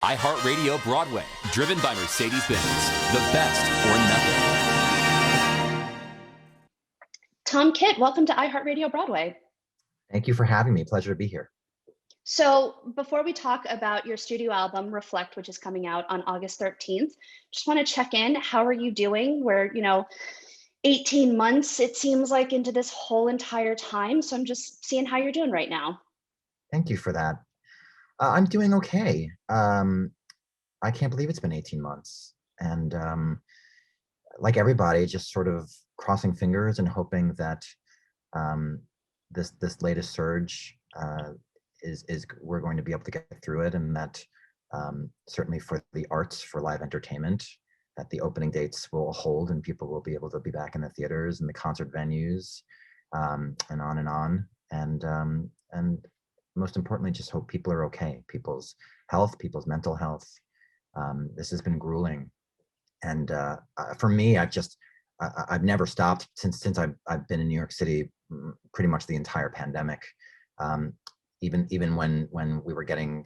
iHeartRadio Broadway, driven by Mercedes-Benz. The best or nothing. Tom Kitt, welcome to iHeartRadio Broadway. Thank you for having me. Pleasure to be here. So before we talk about your studio album, Reflect, which is coming out on August 13th, just want to check in. How are you doing? We're, 18 months, it seems like, into this whole entire time. So I'm just seeing how you're doing right now. Thank you for that. I'm doing okay. I can't believe it's been 18 months. And like everybody, just sort of crossing fingers and hoping that this latest surge is we're going to be able to get through it, and that certainly for the arts, for live entertainment, that the opening dates will hold and people will be able to be back in the theaters and the concert venues, and on and on. And most importantly, just hope people are okay, people's health, people's mental health. This has been grueling. And for me, I've never stopped since I've been in New York City pretty much the entire pandemic. Even when we were getting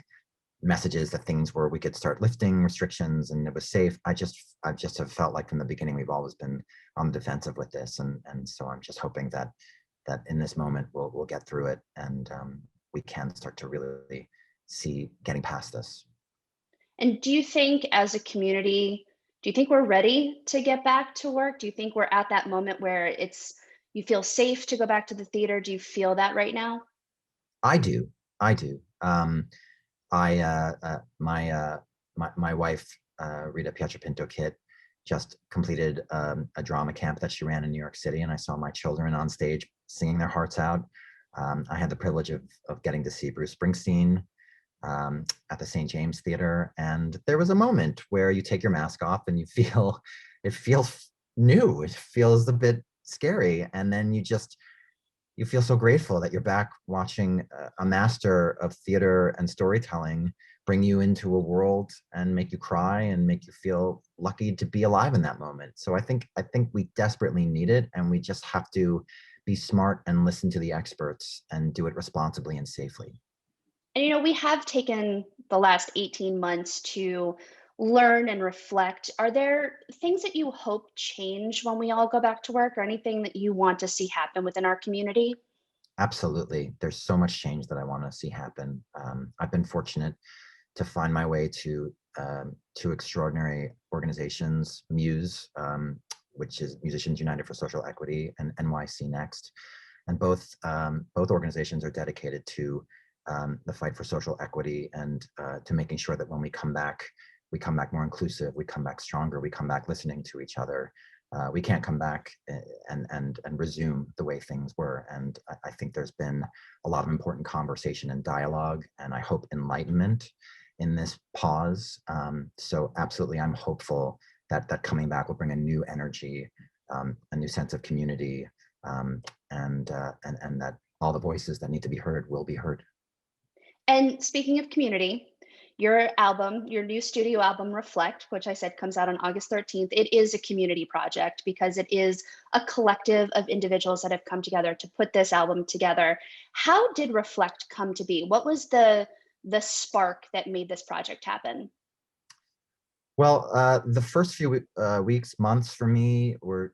messages that we could start lifting restrictions and it was safe, I just have felt like from the beginning we've always been on the defensive with this, and so I'm just hoping that in this moment we'll get through it, and we can start to really see getting past this. And do you think, as a community, do you think we're ready to get back to work? Do you think we're at that moment where you feel safe to go back to the theater? Do you feel that right now? I do. My wife, Rita Pietropinto Kitt, just completed a drama camp that she ran in New York City, and I saw my children on stage singing their hearts out. I had the privilege of getting to see Bruce Springsteen at the St. James Theater, and there was a moment where you take your mask off and it feels new. It feels a bit scary, and then you feel so grateful that you're back watching a master of theater and storytelling bring you into a world and make you cry and make you feel lucky to be alive in that moment. So I think we desperately need it, and we just have to be smart and listen to the experts and do it responsibly and safely. And we have taken the last 18 months to learn and reflect. Are there things that you hope change when we all go back to work, or anything that you want to see happen within our community? Absolutely. There's so much change that I want to see happen. I've been fortunate to find my way to two extraordinary organizations, Muse, which is Musicians United for Social Equity, and NYC Next. And both organizations are dedicated to the fight for social equity, and to making sure that when we come back more inclusive, we come back stronger, we come back listening to each other. We can't come back and resume the way things were. And I think there's been a lot of important conversation and dialogue, and I hope enlightenment in this pause. So absolutely, I'm hopeful that coming back will bring a new energy, a new sense of community, and that all the voices that need to be heard will be heard. And speaking of community, your new studio album, Reflect, which I said comes out on August 13th, it is a community project because it is a collective of individuals that have come together to put this album together. How did Reflect come to be? What was the spark that made this project happen? Well, the first few weeks, months for me were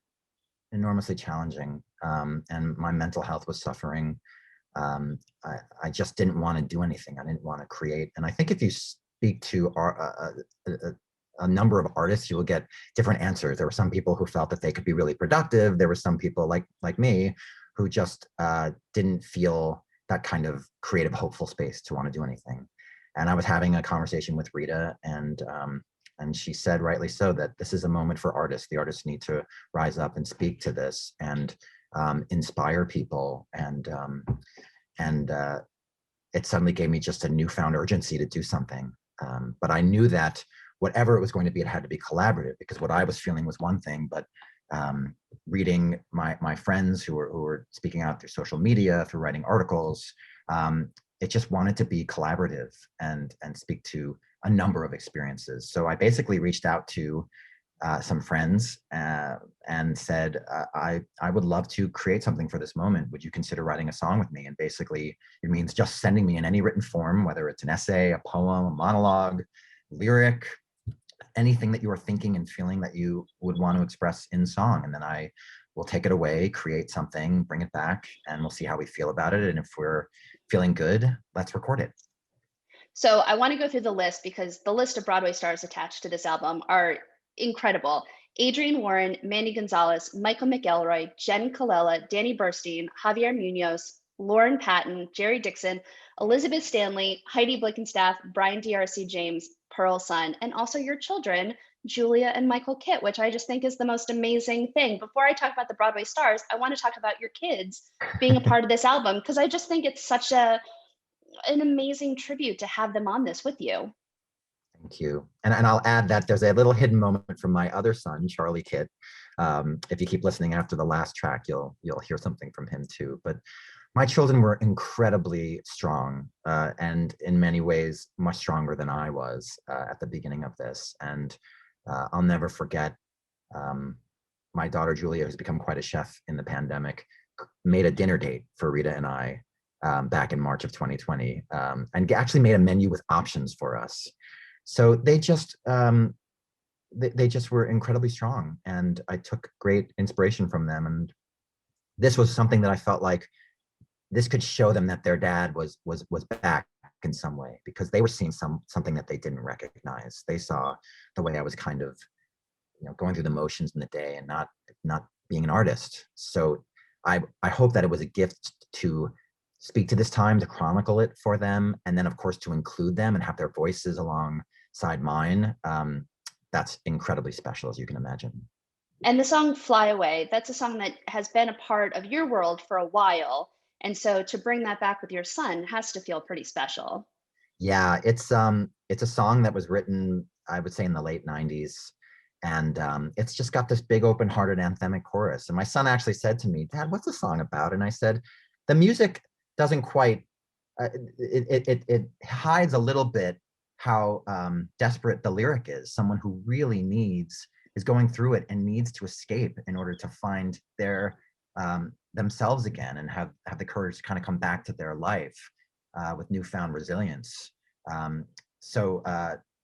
enormously challenging, and my mental health was suffering. I just didn't want to do anything. I didn't want to create. And I think if you speak to a number of artists, you will get different answers. There were some people who felt that they could be really productive. There were some people like me who just didn't feel that kind of creative, hopeful space to want to do anything. And I was having a conversation with Rita, and she said, rightly so, that this is a moment for artists. The artists need to rise up and speak to this and inspire people. And it suddenly gave me just a newfound urgency to do something. But I knew that whatever it was going to be, it had to be collaborative, because what I was feeling was one thing, but reading my friends who were speaking out through social media, through writing articles, it just wanted to be collaborative and speak to a number of experiences. So I basically reached out to some friends and said, I would love to create something for this moment. Would you consider writing a song with me? And basically it means just sending me in any written form, whether it's an essay, a poem, a monologue, lyric, anything that you are thinking and feeling that you would want to express in song. And then I will take it away, create something, bring it back, and we'll see how we feel about it. And if we're feeling good, let's record it. So I want to go through the list because the list of Broadway stars attached to this album are incredible. Adrienne Warren, Mandy Gonzalez, Michael McElroy, Jen Colella, Danny Burstein, Javier Munoz, Lauren Patton, Jerry Dixon, Elizabeth Stanley, Heidi Blickenstaff, Brian DRC James, Pearl Sun, and also your children, Julia and Michael Kitt, which I just think is the most amazing thing. Before I talk about the Broadway stars, I want to talk about your kids being a part of this album because I just think it's such an amazing tribute to have them on this with you. Thank you. And I'll add that there's a little hidden moment from my other son, Charlie Kitt. If you keep listening after the last track, you'll hear something from him too. But my children were incredibly strong and in many ways much stronger than I was at the beginning of this. And I'll never forget my daughter Julia, who's become quite a chef in the pandemic, made a dinner date for Rita and I back in March of 2020, and actually made a menu with options for us. So they just were incredibly strong, and I took great inspiration from them. And this was something that I felt like this could show them that their dad was back in some way, because they were seeing something that they didn't recognize. They saw the way I was kind of, going through the motions in the day and not being an artist. So I hope that it was a gift to speak to this time, to chronicle it for them, and then of course to include them and have their voices alongside mine. That's incredibly special, as you can imagine. And the song Fly Away, that's a song that has been a part of your world for a while. And so to bring that back with your son has to feel pretty special. Yeah, it's a song that was written, I would say, in the late 90s. And it's just got this big open-hearted anthemic chorus. And my son actually said to me, "Dad, what's the song about?" And I said, the music doesn't quite, it hides a little bit how desperate the lyric is. Someone who really is going through it and needs to escape in order to find themselves again and have the courage to kind of come back to their life with newfound resilience. So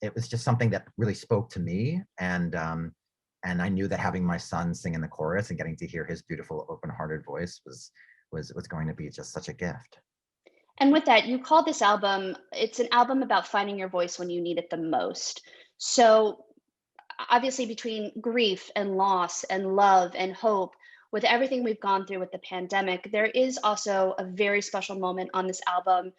it was just something that really spoke to me, and I knew that having my son sing in the chorus and getting to hear his beautiful open-hearted voice was going to be just such a gift. And with that, you call this album, it's an album about finding your voice when you need it the most. So obviously between grief and loss and love and hope, with everything we've gone through with the pandemic, there is also a very special moment on this album.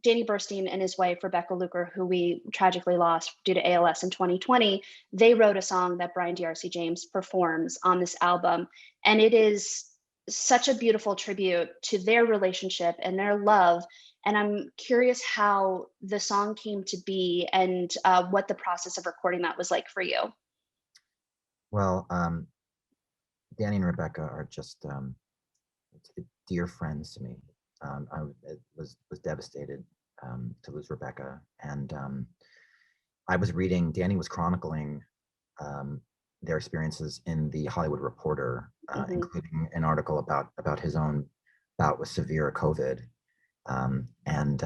Danny Burstein and his wife, Rebecca Luker, who we tragically lost due to ALS in 2020, they wrote a song that Brian DRC James performs on this album. And it is such a beautiful tribute to their relationship and their love. And I'm curious how the song came to be and what the process of recording that was like for you. Well, Danny and Rebecca are just dear friends to me. I was devastated to lose Rebecca, and I was reading. Danny was chronicling their experiences in the Hollywood Reporter, including an article about his own bout with severe COVID, and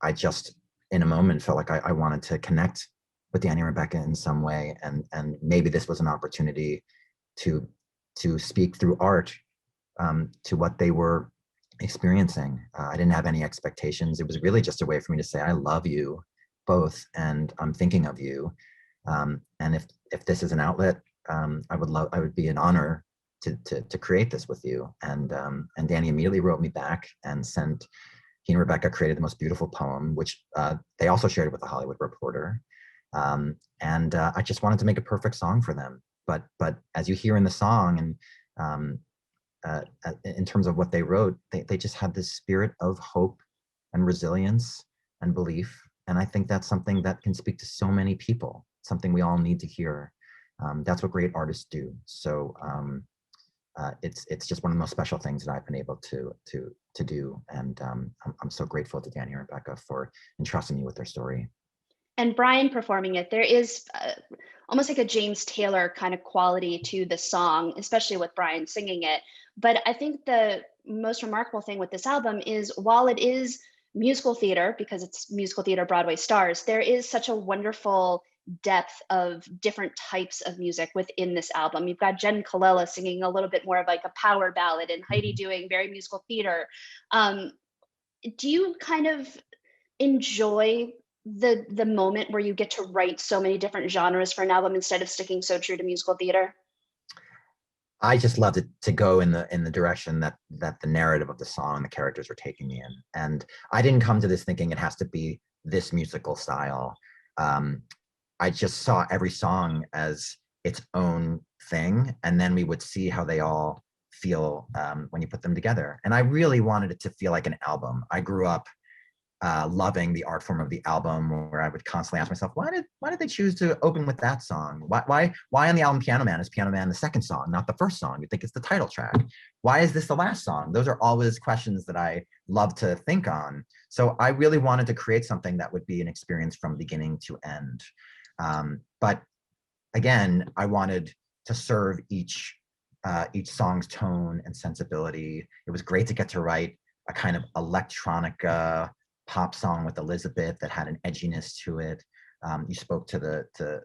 I just, in a moment, felt like I wanted to connect with Danny and Rebecca in some way, and maybe this was an opportunity to speak through art to what they were experiencing. I didn't have any expectations. It was really just a way for me to say, I love you both, and I'm thinking of you. And if this is an outlet, I would be an honor to create this with you. And Danny immediately wrote me back and he and Rebecca created the most beautiful poem, which they also shared with the Hollywood Reporter. And I just wanted to make a perfect song for them. But as you hear in the song, and in terms of what they wrote, they just had this spirit of hope and resilience and belief. And I think that's something that can speak to so many people, something we all need to hear. That's what great artists do. So it's just one of the most special things that I've been able to do. And I'm so grateful to Danny and Rebecca for entrusting me with their story. And Brian performing it, there is almost like a James Taylor kind of quality to the song, especially with Brian singing it. But I think the most remarkable thing with this album is while it is musical theater, because it's musical theater Broadway stars, there is such a wonderful depth of different types of music within this album. You've got Jen Colella singing a little bit more of like a power ballad, and Heidi doing very musical theater. Um, do you kind of enjoy the moment where you get to write so many different genres for an album instead of sticking so true to musical theater? I just loved it to go in the direction that the narrative of the song and the characters were taking me in. And I didn't come to this thinking it has to be this musical style. Um, I just saw every song as its own thing, and then we would see how they all feel when you put them together. And I really wanted it to feel like an album. I grew up loving the art form of the album, where I would constantly ask myself, why did they choose to open with that song? Why on the album Piano Man is Piano Man the second song, not the first song? You'd think it's the title track. Why is this the last song? Those are always questions that I love to think on. So I really wanted to create something that would be an experience from beginning to end. But again, I wanted to serve each song's tone and sensibility. It was great to get to write a kind of electronica pop song with Elizabeth that had an edginess to it. You spoke to the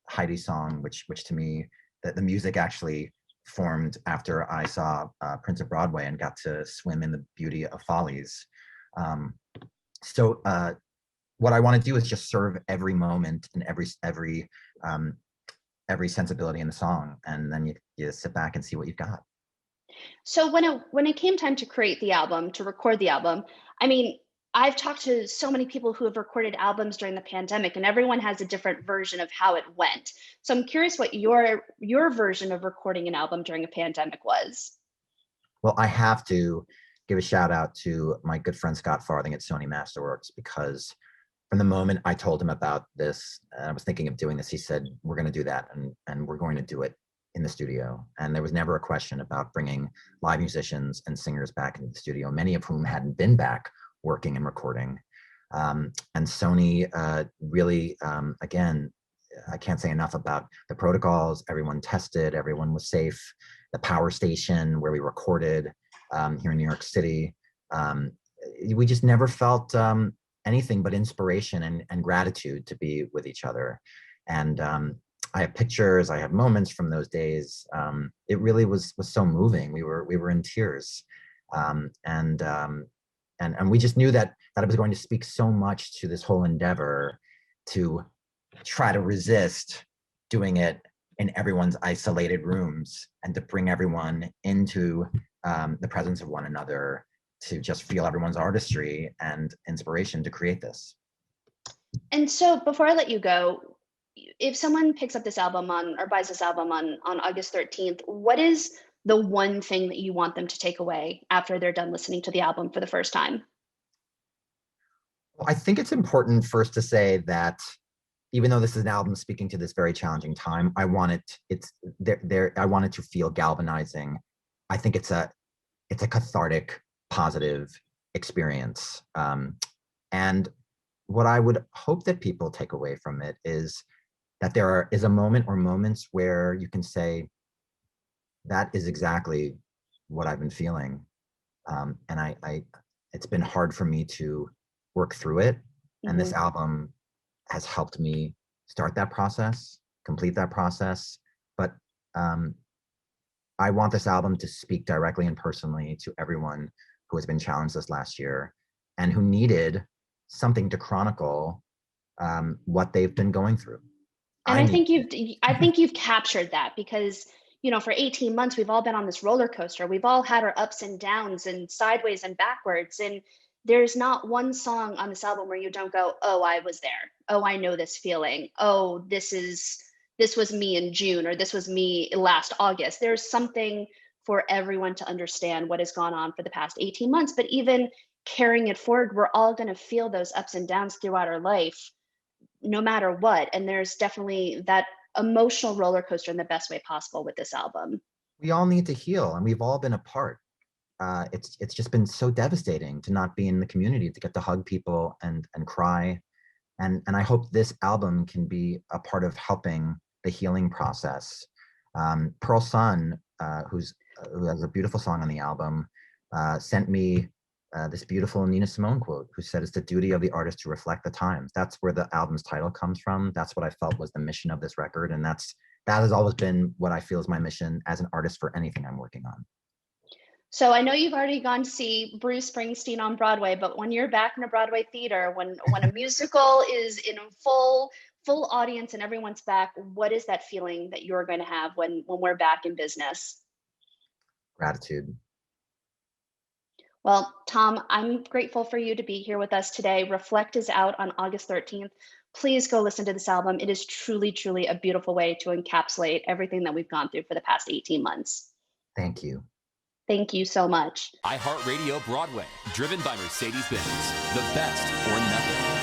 Heidi song, which to me, the music actually formed after I saw Prince of Broadway and got to swim in the beauty of Follies. So what I want to do is just serve every moment and every sensibility in the song, and then you sit back and see what you've got. So when it came time to create the album, to record the album, I mean, I've talked to so many people who have recorded albums during the pandemic, and everyone has a different version of how it went. So I'm curious what your version of recording an album during a pandemic was. Well, I have to give a shout out to my good friend Scott Farthing at Sony Masterworks, because from the moment I told him about this, and I was thinking of doing this, he said, we're going to do that, and we're going to do it in the studio. And there was never a question about bringing live musicians and singers back into the studio, many of whom hadn't been back working and recording. And Sony really, again, I can't say enough about the protocols. Everyone tested, everyone was safe. The power station where we recorded here in New York City, we just never felt anything but inspiration and gratitude to be with each other. And I have pictures, I have moments from those days. It really was so moving. We were in tears. And we just knew that it was going to speak so much to this whole endeavor to try to resist doing it in everyone's isolated rooms, and to bring everyone into the presence of one another, to just feel everyone's artistry and inspiration to create this. And so before I let you go, if someone picks up this album or buys this album on August 13th, what is the one thing that you want them to take away after they're done listening to the album for the first time? Well, I think it's important first to say that even though this is an album speaking to this very challenging time, I want it to feel galvanizing. I think it's a cathartic, positive experience. And what I would hope that people take away from it is that there is a moment or moments where you can say, that is exactly what I've been feeling. And it's been hard for me to work through it. And this album has helped me start that process, complete that process. But I want this album to speak directly and personally to everyone who has been challenged this last year and who needed something to chronicle what they've been going through. And I think you've captured that, because for 18 months we've all been on this roller coaster. We've all had our ups and downs and sideways and backwards, and there's not one song on this album where you don't go, oh, I was there. Oh, I know this feeling. Oh, this was me in June, or this was me last August. There's something for everyone to understand what has gone on for the past 18 months. But even carrying it forward, we're all going to feel those ups and downs throughout our life, no matter what. And there's definitely that emotional roller coaster in the best way possible with this album. We all need to heal, and we've all been apart. It's just been so devastating to not be in the community, to get to hug people and cry. And I hope this album can be a part of helping the healing process. Pearl Sun, who has a beautiful song on the album, sent me this beautiful Nina Simone quote, who said, "It's the duty of the artist to reflect the times." That's where the album's title comes from. That's what I felt was the mission of this record. And that has always been what I feel is my mission as an artist for anything I'm working on. So I know you've already gone to see Bruce Springsteen on Broadway, but when you're back in a Broadway theater, when a musical is in a full audience and everyone's back, what is that feeling that you're going to have when we're back in business? Gratitude. Well, Tom, I'm grateful for you to be here with us today. Reflect is out on August 13th. Please go listen to this album. It is truly, truly a beautiful way to encapsulate everything that we've gone through for the past 18 months. Thank you. Thank you so much. iHeartRadio Broadway, driven by Mercedes-Benz. The best or nothing.